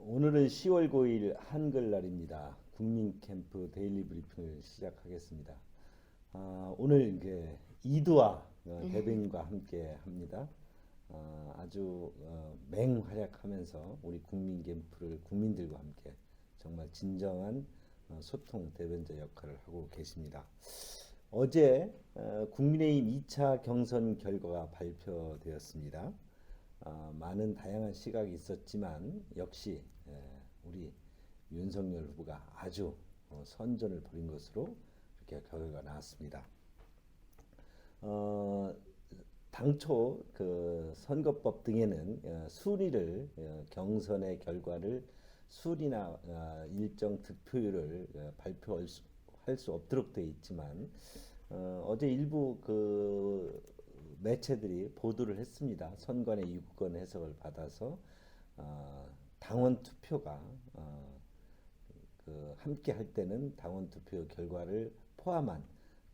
오늘은 10월 9일 한글날입니다. 국민캠프 데일리 브리핑을 시작하겠습니다. 오늘 이두아 대변인과 함께 합니다. 아주 맹활약하면서 우리 국민캠프를 국민들과 함께 정말 진정한 소통 대변자 역할을 하고 계십니다. 어제 국민의힘 2차 경선 결과가 발표되었습니다. 많은 다양한 시각이 있었지만 역시 우리 윤석열 후보가 아주 선전을 벌인 것으로 이렇게 결과가 나왔습니다. 당초 그 선거법 등에는 순위를 경선의 결과를 순위나 일정 득표율을 발표할 수 없도록 되어 있지만 어제 일부 그 매체들이 보도를 했습니다. 선관의 유권 해석을 받아서 당원 투표가 그 함께 할 때는 당원 투표 결과를 포함한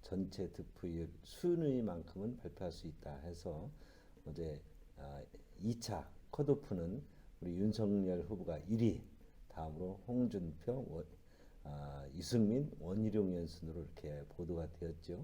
전체 득표율 순위만큼은 발표할 수 있다 해서 어제 2차 컷오프는 우리 윤석열 후보가 1위, 다음으로 홍준표, 유승민, 원희룡 연순으로 이렇게 보도가 되었죠.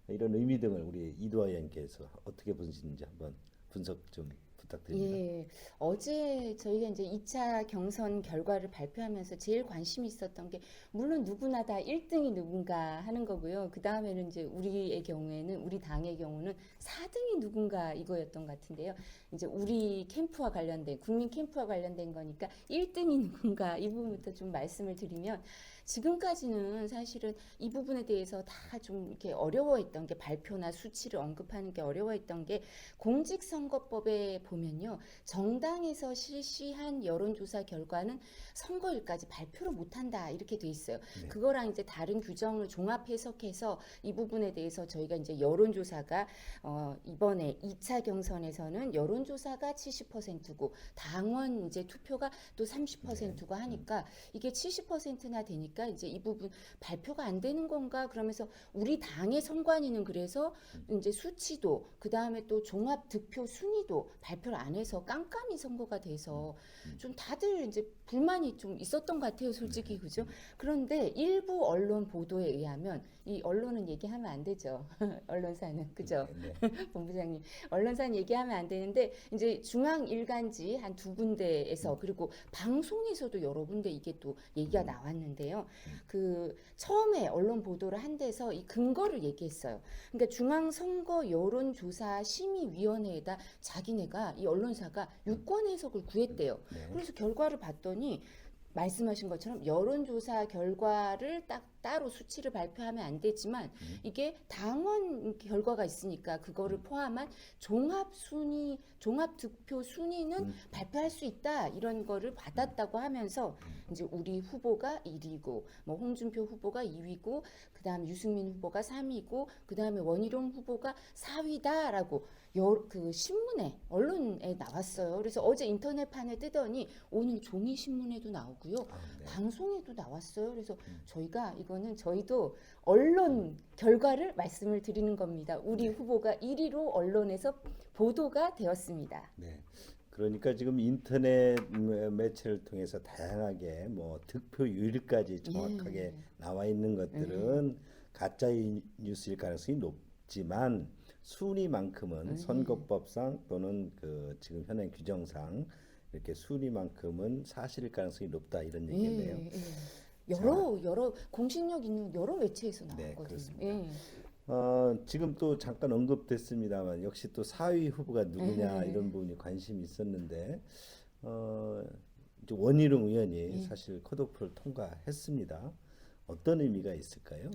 이런 의미 등을 우리 이두아 의원께서 어떻게 보시는지 한번 분석 좀 부탁드립니다. 예, 어제 저희가 이제 2차 경선 결과를 발표하면서 제일 관심이 있었던 게 물론 누구나 다 1등이 누군가 하는 거고요. 그 다음에는 이제 우리의 경우에는 우리 당의 경우는 4등이 누군가 이거였던 것 같은데요. 이제 우리 캠프와 관련된 국민 캠프와 관련된 거니까 1등이 누군가 이 부분부터 좀 말씀을 드리면 지금까지는 사실은 이 부분에 대해서 다 좀 이렇게 어려워했던 게 발표나 수치를 언급하는 게 어려워했던 게 공직선거법에 보면요. 정당에서 실시한 여론조사 결과는 선거일까지 발표를 못한다 이렇게 돼 있어요. 네. 그거랑 이제 다른 규정을 종합 해석해서 이 부분에 대해서 저희가 이제 여론조사가 이번에 2차 경선에서는 여론조사가 70%고 당원 이제 투표가 또 30%고 하니까 이게 70%나 되니까 이제 이 부분 발표가 안 되는 건가 그러면서 우리 당의 선관위는 그래서 이제 수치도 그 다음에 또 종합 득표 순위도 발표를 안 해서 깜깜이 선거가 돼서 좀 다들 이제 불만이 좀 있었던 것 같아요, 솔직히 그죠? 그런데 일부 언론 보도에 의하면 이 언론은 얘기하면 안 되죠, 언론사는 그죠? 본부장님 언론사는 얘기하면 안 되는데 이제 중앙 일간지 한 두 군데에서 그리고 방송에서도 여러 군데 이게 또 얘기가 나왔는데요. 그 처음에 언론 보도를 한 데서 이 근거를 얘기했어요. 그러니까 중앙선거 여론조사 심의위원회에다 자기네가 이 언론사가 유권 해석을 구했대요. 네. 그래서 결과를 봤더니 말씀하신 것처럼 여론조사 결과를 따로 수치를 발표하면 안 되지만 이게 당원 결과가 있으니까 그거를 포함한 종합순위, 종합득표 순위는 발표할 수 있다 이런 거를 받았다고 하면서 이제 우리 후보가 1위고 뭐 홍준표 후보가 2위고 그다음 유승민 후보가 3위고 그다음에 원희룡 후보가 4위다라고 그 신문에 언론에 나왔어요. 그래서 어제 인터넷판에 뜨더니 오늘 종이 신문에도 나오고요. 네. 방송에도 나왔어요. 그래서 저희가 이거는 저희도 언론 결과를 말씀을 드리는 겁니다. 우리 후보가 1위로 언론에서 보도가 되었습니다. 네. 그러니까 지금 인터넷 매체를 통해서 다양하게 뭐 득표율까지 정확하게 나와 있는 것들은 가짜 뉴스일 가능성이 높지만 순위만큼은 선거법상 또는 그 지금 현행 규정상 이렇게 순위만큼은 사실일 가능성이 높다 이런 얘기인데요. 여러 공신력 있는 여러 매체에서 네, 나왔거든요. 그렇습니다. 예. 지금 또 잠깐 언급됐습니다만 역시 또 4위 후보가 누구냐 이런 부분이 관심이 있었는데 이제 원희룡 의원이 사실 컷오프를 통과했습니다. 어떤 의미가 있을까요?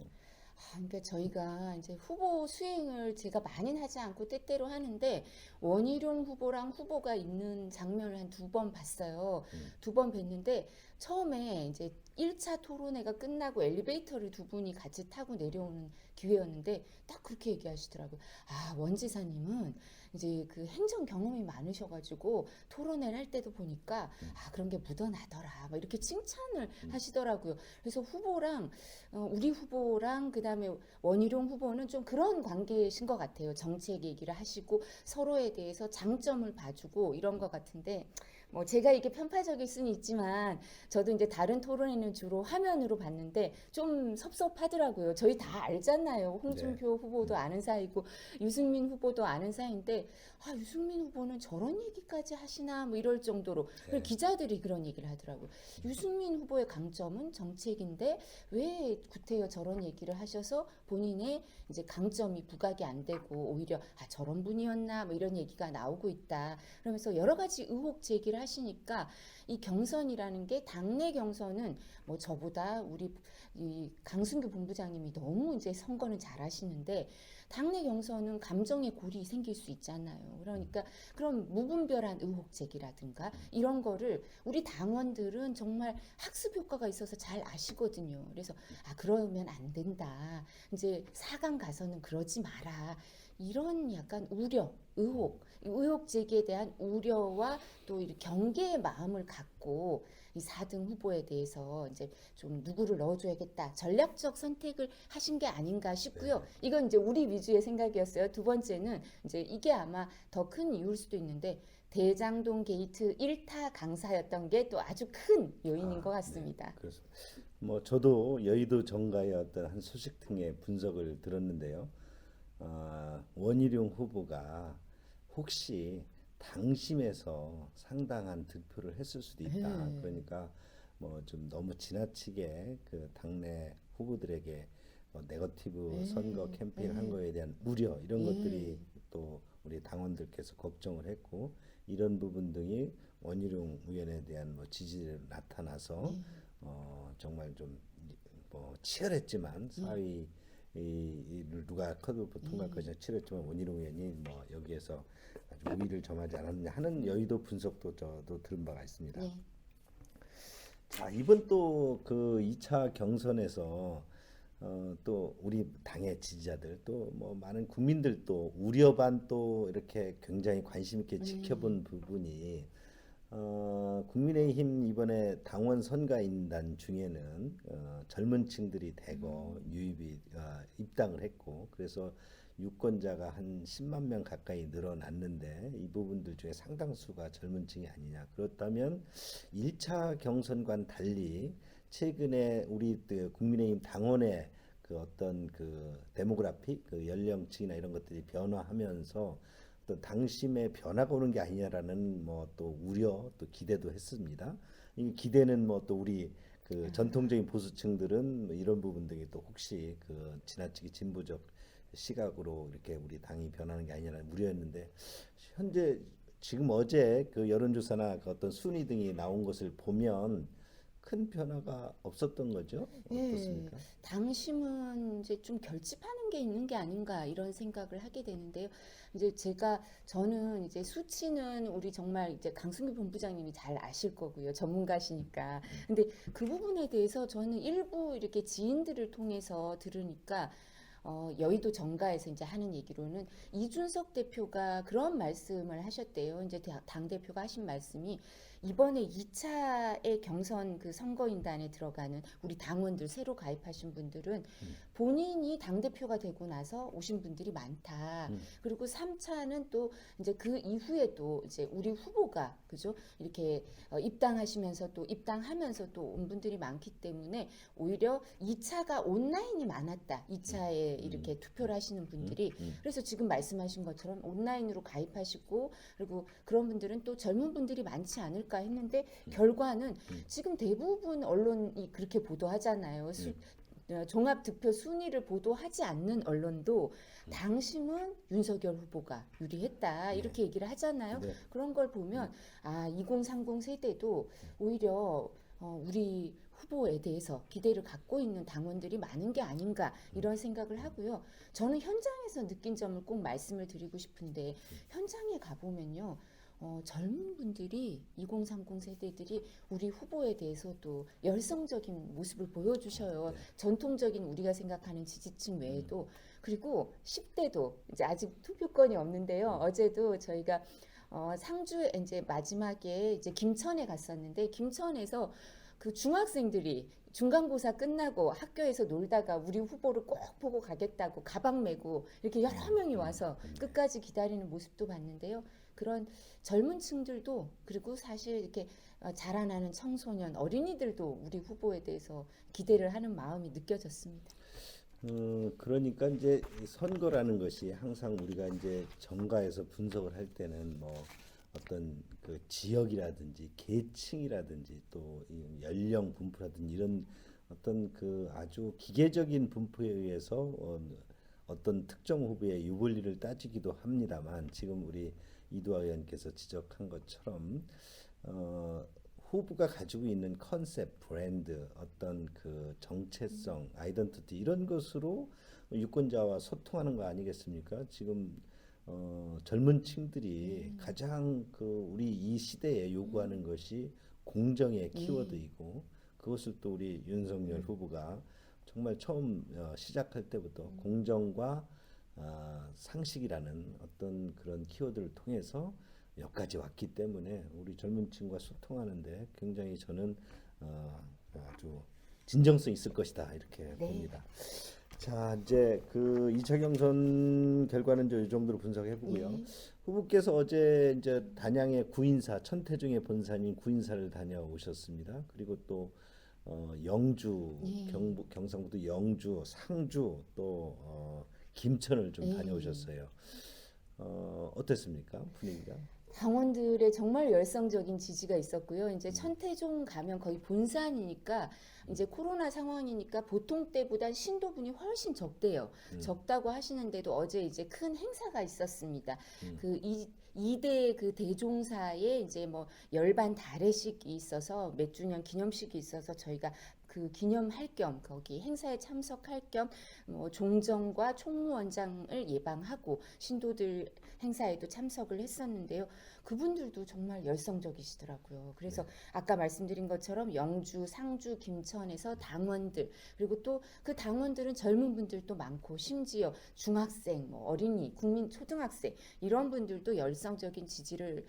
그러니까 저희가 이제 후보 수행을 제가 많이는 하지 않고 때때로 하는데 원희룡 후보랑 후보가 있는 장면을 한 두 번 봤어요. 두 번 뵀는데 처음에 이제 1차 토론회가 끝나고 엘리베이터를 두 분이 같이 타고 내려오는 기회였는데 딱 그렇게 얘기하시더라고요. 아, 원 지사님은 이제 그 행정 경험이 많으셔가지고 토론회를 할 때도 보니까 아, 그런 게 묻어나더라. 막 이렇게 칭찬을 하시더라고요. 그래서 후보랑 우리 후보랑 그다음에 원희룡 후보는 좀 그런 관계이신 것 같아요. 정책 얘기를 하시고 서로에 대해서 장점을 봐주고 이런 것 같은데 뭐 제가 이게 편파적일 수는 있지만 저도 이제 다른 토론회는 주로 화면으로 봤는데 좀 섭섭하더라고요. 저희 다 알잖아요. 홍준표 후보도 아는 사이고 유승민 후보도 아는 사이인데 아, 유승민 후보는 저런 얘기까지 하시나 뭐 이럴 정도로 그리고 기자들이 그런 얘기를 하더라고요. 유승민 후보의 강점은 정책인데 왜 구태여 저런 얘기를 하셔서 본인의 이제 강점이 부각이 안 되고 오히려 아 저런 분이었나 뭐 이런 얘기가 나오고 있다. 그러면서 여러 가지 의혹 제기를 하시니까 이 경선이라는 게 당내 경선은 뭐 저보다 우리 이 강승규 본부장님이 너무 이제 선거는 잘 하시는데 당내 경선은 감정의 골이 생길 수 있잖아요. 그러니까 그런 무분별한 의혹 제기라든가 이런 거를 우리 당원들은 정말 학습 효과가 있어서 잘 아시거든요. 그래서 아 그러면 안 된다. 이제 4강 가서는 그러지 마라. 이런 약간 우려, 의혹 제기에 대한 우려와 또 이렇게 경계의 마음을 갖고 이 4등 후보에 대해서 이제 좀 누구를 넣어줘야겠다. 전략적 선택을 하신 게 아닌가 싶고요. 이건 이제 우리 위주의 생각이었어요. 두 번째는 이제 이게 아마 더 큰 이유일 수도 있는데 대장동 게이트 1타 강사였던 게 또 아주 큰 요인인 것 같습니다. 네, 그렇습니다. 뭐 저도 여의도 정가의 어떤 한 소식 등의 분석을 들었는데요. 원희룡 후보가 혹시 당심에서 상당한 득표를 했을 수도 있다. 그러니까 뭐 좀 너무 지나치게 그 당내 후보들에게 네거티브 선거 캠페인 한 거에 대한 우려 이런 것들이 또 우리 당원들께서 걱정을 했고 이런 부분 등이 원희룡 의원에 대한 뭐 지지를 나타나서 정말 좀 뭐 치열했지만 사위 이를 누가 컷오프 통과할 것이냐 치열했지만 원희룡 의원이 뭐 여기에서 아주 우위를 점하지 않았느냐 하는 여의도 분석도 저도 들은 바가 있습니다. 네. 자, 이번 또 그 2차 경선에서 또 우리 당의 지지자들 또 뭐 많은 국민들 또 우려 반 또 이렇게 굉장히 관심 있게 지켜본 부분이 국민의힘 이번에 당원 선거인단 중에는 젊은 층들이 대거 유입이 입당을 했고 그래서 유권자가 한 10만 명 가까이 늘어났는데 이 부분들 중에 상당수가 젊은 층이 아니냐. 그렇다면 1차 경선과는 달리 최근에 우리 그 국민의힘 당원의 그 어떤 그 데모그래피 그 연령층이나 이런 것들이 변화하면서 또 당심의 변화가 오는 게 아니냐라는 뭐 또 우려 또 기대도 했습니다. 이 기대는 뭐 또 우리 그 전통적인 보수층들은 뭐 이런 부분 등이 또 혹시 그 지나치게 진보적 시각으로 이렇게 우리 당이 변하는 게 아니냐는 우려했는데 현재 지금 어제 그 여론조사나 그 어떤 순위 등이 나온 것을 보면 큰 변화가 없었던 거죠? 어떻습니까? 당심은 이제 좀 결집하는 게 있는 게 아닌가 이런 생각을 하게 되는데요. 이제 저는 이제 수치는 우리 정말 이제 강승규 본부장님이 잘 아실 거고요. 전문가시니까. 근데 그 부분에 대해서 저는 일부 이렇게 지인들을 통해서 들으니까 여의도 정가에서 이제 하는 얘기로는 이준석 대표가 그런 말씀을 하셨대요. 이제 당 대표가 하신 말씀이 이번에 2차의 경선 그 선거인단에 들어가는 우리 당원들 새로 가입하신 분들은 본인이 당 대표가 되고 나서 오신 분들이 많다. 그리고 3차는 또 이제 그 이후에도 이제 우리 후보가 그죠? 이렇게 입당하시면서 또 입당하면서 또 온 분들이 많기 때문에 오히려 2차가 온라인이 많았다. 2차에 이렇게 투표를 하시는 분들이 그래서 지금 말씀하신 것처럼 온라인으로 가입하시고 그리고 그런 분들은 또 젊은 분들이 많지 않을까 했는데 결과는 지금 대부분 언론이 그렇게 보도하잖아요. 종합 득표 순위를 보도하지 않는 언론도 당심은 윤석열 후보가 유리했다 이렇게 얘기를 하잖아요. 네. 그런 걸 보면 아 2030 세대도 오히려 우리 후보에 대해서 기대를 갖고 있는 당원들이 많은 게 아닌가 이런 생각을 하고요. 저는 현장에서 느낀 점을 꼭 말씀을 드리고 싶은데 현장에 가보면요. 젊은 분들이 2030 세대들이 우리 후보에 대해서도 열성적인 모습을 보여주셔요. 전통적인 우리가 생각하는 지지층 외에도 그리고 10대도 이제 아직 투표권이 없는데요. 어제도 저희가 상주 이제 마지막에 이제 김천에 갔었는데 김천에서 그 중학생들이 중간고사 끝나고 학교에서 놀다가 우리 후보를 꼭 보고 가겠다고 가방 메고 이렇게 여러 명이 와서 끝까지 기다리는 모습도 봤는데요. 그런 젊은 층들도 그리고 사실 이렇게 자라나는 청소년, 어린이들도 우리 후보에 대해서 기대를 하는 마음이 느껴졌습니다. 그러니까 이제 이 선거라는 것이 항상 우리가 이제 정가에서 분석을 할 때는 뭐 어떤 그 지역이라든지 계층이라든지 또 이 연령 분포라든지 이런 어떤 그 아주 기계적인 분포에 의해서 어떤 특정 후보의 유불리를 따지기도 합니다만 지금 우리 이두아 의원께서 지적한 것처럼 어, 후보가 가지고 있는 컨셉, 브랜드, 어떤 그 정체성, 아이덴티티 이런 것으로 유권자와 소통하는 거 아니겠습니까? 지금 젊은 층들이 가장 그 우리 이 시대에 요구하는 것이 공정의 키워드이고 그것을 또 우리 윤석열 후보가 정말 처음 시작할 때부터 공정과 상식이라는 어떤 그런 키워드를 통해서 여기까지 왔기 때문에 우리 젊은 층과 소통하는데 굉장히 저는 아주 진정성 있을 것이다 이렇게 네. 봅니다. 자, 이제 그 2차 경선 결과는 이제 이 정도로 분석해 보고요. 예. 후보께서 어제 이제 단양의 구인사, 천태중의 본산인 구인사를 다녀오셨습니다. 그리고 또 영주, 예. 경상북도 영주, 상주 또 김천을 좀 예. 다녀오셨어요. 어땠습니까? 분위기가? 당원들의 정말 열성적인 지지가 있었고요. 이제 천태종 가면 거의 본산이니까 이제 코로나 상황이니까 보통 때보다 신도분이 훨씬 적대요. 적다고 하시는데도 어제 이제 큰 행사가 있었습니다. 그 2대 그 대종사에 이제 뭐 열반 달회식이 있어서 몇 주년 기념식이 있어서 저희가 그 기념할 겸 거기 행사에 참석할 겸 뭐 종정과 총무원장을 예방하고 신도들 행사에도 참석을 했었는데요. 그분들도 정말 열성적이시더라고요. 그래서 아까 말씀드린 것처럼 영주, 상주, 김천에서 당원들 그리고 또 그 당원들은 젊은 분들도 많고 심지어 중학생, 뭐 어린이, 국민 초등학생 이런 분들도 열성적인 지지를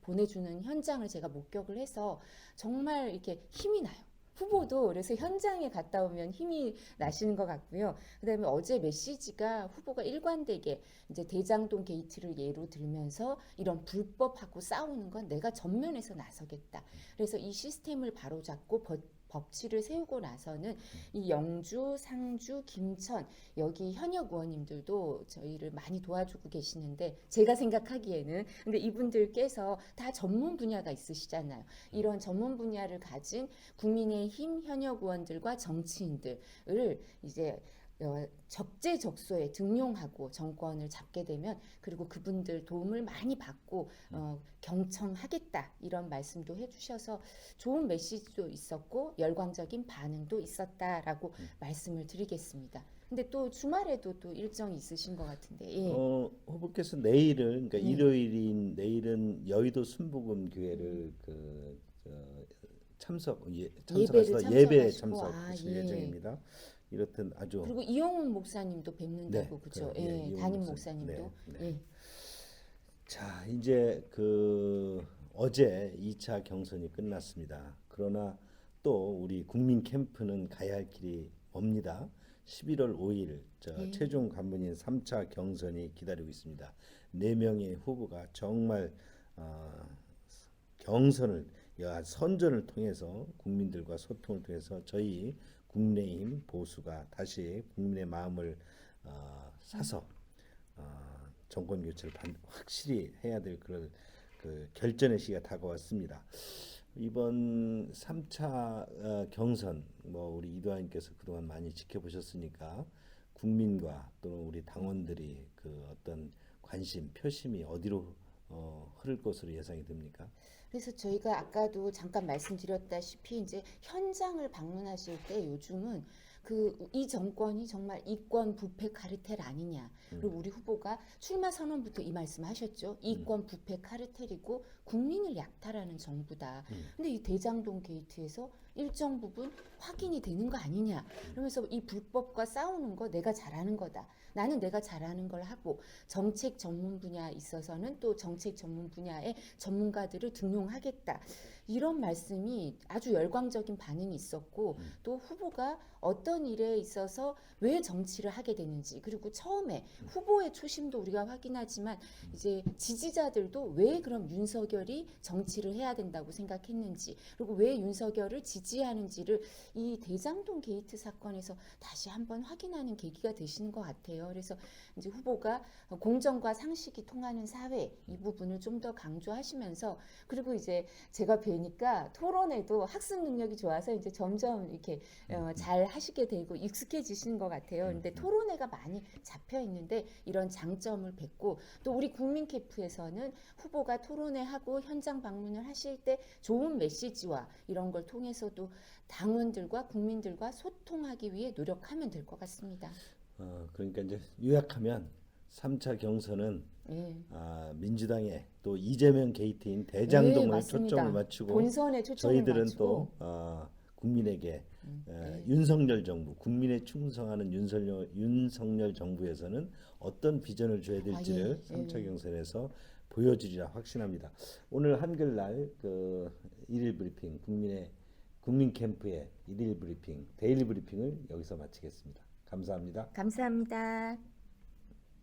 보내주는 현장을 제가 목격을 해서 정말 이렇게 힘이 나요. 후보도 그래서 현장에 갔다 오면 힘이 나시는 것 같고요. 그다음에 어제 메시지가 후보가 일관되게 이제 대장동 게이트를 예로 들면서 이런 불법하고 싸우는 건 내가 전면에서 나서겠다. 그래서 이 시스템을 바로잡고 법치를 세우고 나서는 이 영주, 상주, 김천 여기 현역 의원님들도 저희를 많이 도와주고 계시는데 제가 생각하기에는 근데 이분들께서 다 전문 분야가 있으시잖아요. 이런 전문 분야를 가진 국민의힘 현역 의원들과 정치인들을 이제 적재적소에 등용하고 정권을 잡게 되면 그리고 그분들 도움을 많이 받고 경청하겠다 이런 말씀도 해주셔서 좋은 메시지도 있었고 열광적인 반응도 있었다라고 말씀을 드리겠습니다. 근데 또 주말에도 또 일정이 있으신 것 같은데. 예. 후보께서 내일은 그러니까 네. 일요일인 내일은 여의도 순복음 교회를 참석하셔서 예배에 참석하시고, 참석하실 예. 예정입니다. 이렇든 아주 그리고 이용훈 목사님도 뵙는다고 그죠? 예, 이용훈 담임 목사님. 목사님도. 네. 예. 자, 이제 그 어제 2차 경선이 끝났습니다. 그러나 또 우리 국민 캠프는 가야 할 길이 멉니다. 11월 5일 최종 관문인 3차 경선이 기다리고 있습니다. 4명의 후보가 정말 경선을 선전을 통해서 국민들과 소통을 통해서 저희 국민의힘 보수가 다시 국민의 마음을 사서 정권 교체를 확실히 해야 될 그런 그 결전의 시기가 다가왔습니다. 이번 3차 경선 뭐 우리 이도환님께서 그동안 많이 지켜보셨으니까 국민과 또 우리 당원들이 그 어떤 관심, 표심이 어디로 흐를 것으로 예상이 됩니까? 그래서 저희가 아까도 잠깐 말씀드렸다시피 이제 현장을 방문하실 때 요즘은 이 정권이 정말 이권 부패 카르텔 아니냐. 그리고 우리 후보가 출마 선언부터 이 말씀하셨죠. 이권 부패 카르텔이고 국민을 약탈하는 정부다. 근데 이 대장동 게이트에서 일정 부분 확인이 되는 거 아니냐. 그러면서 이 불법과 싸우는 거 내가 잘하는 거다. 나는 내가 잘하는 걸 하고 정책 전문 분야에 있어서는 또 정책 전문 분야의 전문가들을 등용하겠다. 이런 말씀이 아주 열광적인 반응이 있었고 또 후보가 어떤 일에 있어서 왜 정치를 하게 되는지 그리고 처음에 후보의 초심도 우리가 확인하지만 이제 지지자들도 왜 그럼 윤석열이 정치를 해야 된다고 생각했는지 그리고 왜 윤석열을 지지하는지를 이 대장동 게이트 사건에서 다시 한번 확인하는 계기가 되시는 것 같아요. 그래서 이제 후보가 공정과 상식이 통하는 사회 이 부분을 좀 더 강조하시면서 그리고 이제 제가 뵈니까 토론에도 학습 능력이 좋아서 이제 점점 이렇게 잘 하시게 되고 익숙해지시는 것 같아요. 근데 토론회가 많이 잡혀 있는데 이런 장점을 뵙고 또 우리 국민 캠프에서는 후보가 토론회하고 현장 방문을 하실 때 좋은 메시지와 이런 걸 통해서도 당원들과 국민들과 소통하기 위해 노력하면 될 것 같습니다. 그러니까 이제 요약하면 3차 경선은 예. 민주당의 또 이재명 게이트인 네, 대장동을 맞습니다. 초점을 맞추고 본선에 초점을 저희들은 맞추고 또 국민에게 네. 윤석열 정부, 국민에 충성하는 윤석열 정부에서는 어떤 비전을 줘야 될지를 예, 3차 예. 경선에서 보여주리라 확신합니다. 오늘 한글날 그 일일 브리핑 국민 캠프의 일일 브리핑 데일리 브리핑을 여기서 마치겠습니다. 감사합니다. 감사합니다.